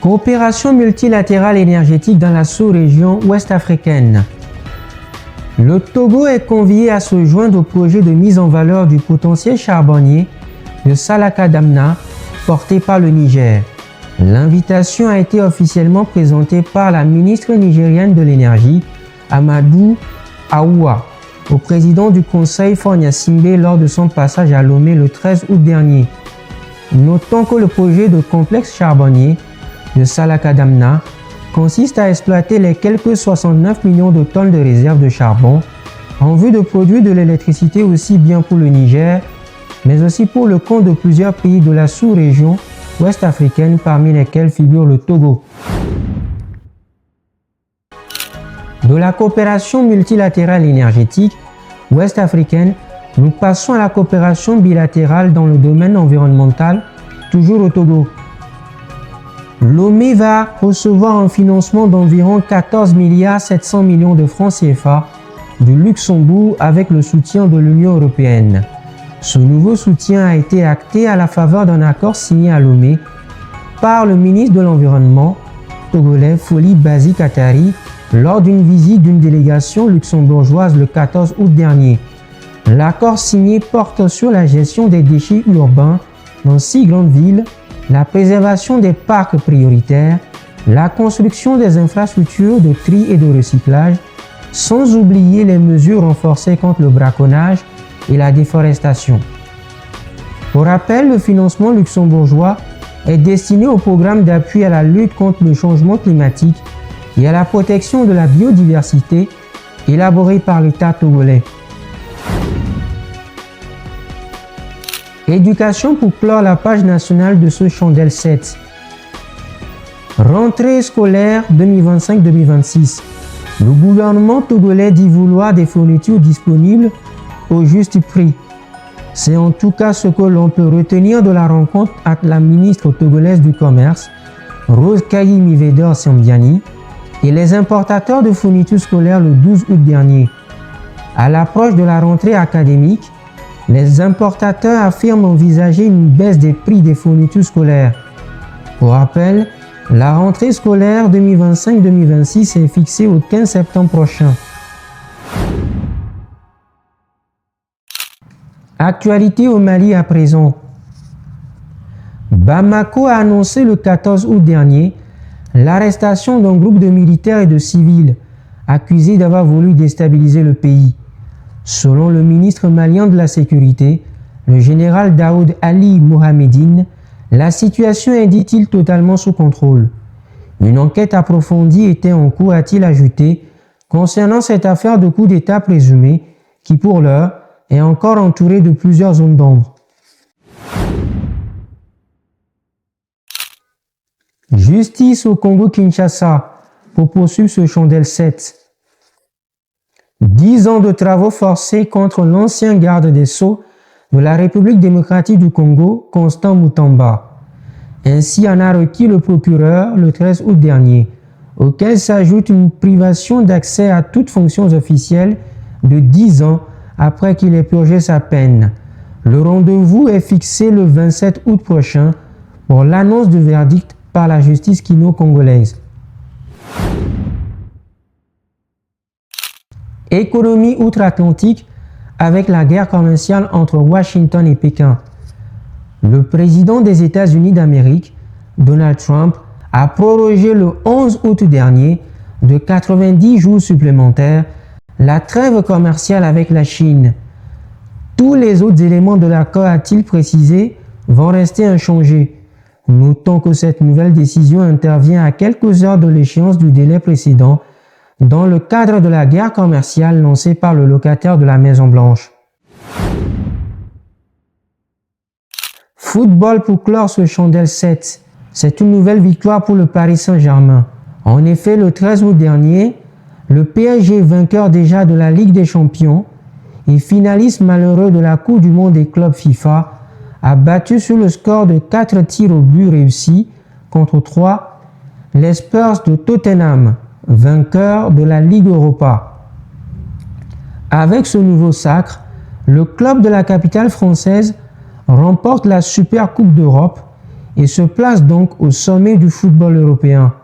Coopération multilatérale énergétique dans la sous-région ouest africaine. Le Togo est convié à se joindre au projet de mise en valeur du potentiel charbonnier de Salaka-Damna porté par le Niger. L'invitation a été officiellement présentée par la ministre nigérienne de l'énergie, Amadou Aoua, au président du conseil Fornia Simbe lors de son passage à Lomé le 13 août dernier. Notons que le projet de complexe charbonnier de Salaka-Damna consiste à exploiter les quelques 69 millions de tonnes de réserves de charbon en vue de produire de l'électricité aussi bien pour le Niger, mais aussi pour le compte de plusieurs pays de la sous-région ouest africaine, parmi lesquels figure le Togo. De la coopération multilatérale énergétique ouest africaine, nous passons à la coopération bilatérale dans le domaine environnemental, toujours au Togo. Lomé va recevoir un financement d'environ 14 700 millions de francs CFA du Luxembourg avec le soutien de l'Union européenne. Ce nouveau soutien a été acté à la faveur d'un accord signé à Lomé par le ministre de l'Environnement togolais Foli Bazi Katari lors d'une visite d'une délégation luxembourgeoise le 14 août dernier. L'accord signé porte sur la gestion des déchets urbains dans 6 grandes villes, la préservation des parcs prioritaires, la construction des infrastructures de tri et de recyclage, sans oublier les mesures renforcées contre le braconnage et la déforestation. Pour rappel, le financement luxembourgeois est destiné au programme d'appui à la lutte contre le changement climatique et à la protection de la biodiversité élaboré par l'État togolais. Éducation pour clore la page nationale de ce Chandelle 7. Rentrée scolaire 2025-2026. Le gouvernement togolais dit vouloir des fournitures disponibles au juste prix. C'est en tout cas ce que l'on peut retenir de la rencontre avec la ministre togolaise du Commerce, Rose Kayi Miveder Sambiani, et les importateurs de fournitures scolaires le 12 août dernier. À l'approche de la rentrée académique, les importateurs affirment envisager une baisse des prix des fournitures scolaires. Pour rappel, la rentrée scolaire 2025-2026 est fixée au 15 septembre prochain. Actualité au Mali à présent. Bamako a annoncé le 14 août dernier l'arrestation d'un groupe de militaires et de civils accusés d'avoir voulu déstabiliser le pays. Selon le ministre malien de la Sécurité, le général Daoud Ali Mohamedine, la situation est, dit-il, totalement sous contrôle. Une enquête approfondie était en cours, a-t-il ajouté, concernant cette affaire de coup d'État présumé qui, pour l'heure, est encore entourée de plusieurs zones d'ombre. Justice au Congo-Kinshasa pour poursuivre ce Chandelle 7. 10 ans de travaux forcés contre l'ancien garde des Sceaux de la République démocratique du Congo, Constant Mutamba. Ainsi en a requis le procureur le 13 août dernier, auquel s'ajoute une privation d'accès à toutes fonctions officielles de 10 ans après qu'il ait purgé sa peine. Le rendez-vous est fixé le 27 août prochain pour l'annonce du verdict par la justice kino-congolaise. Économie outre-Atlantique avec la guerre commerciale entre Washington et Pékin. Le président des États-Unis d'Amérique, Donald Trump, a prorogé le 11 août dernier de 90 jours supplémentaires la trêve commerciale avec la Chine. Tous les autres éléments de l'accord, a-t-il précisé, vont rester inchangés. Notons que cette nouvelle décision intervient à quelques heures de l'échéance du délai précédent dans le cadre de la guerre commerciale lancée par le locataire de la Maison-Blanche. Football pour clore ce Chandelle 7. C'est une nouvelle victoire pour le Paris Saint-Germain. En effet, le 13 août dernier, le PSG, vainqueur déjà de la Ligue des Champions et finaliste malheureux de la Coupe du Monde des clubs FIFA, a battu sur le score de 4 tirs au but réussis contre 3 les Spurs de Tottenham, vainqueur de la Ligue Europa. Avec ce nouveau sacre, le club de la capitale française remporte la Super Coupe d'Europe et se place donc au sommet du football européen.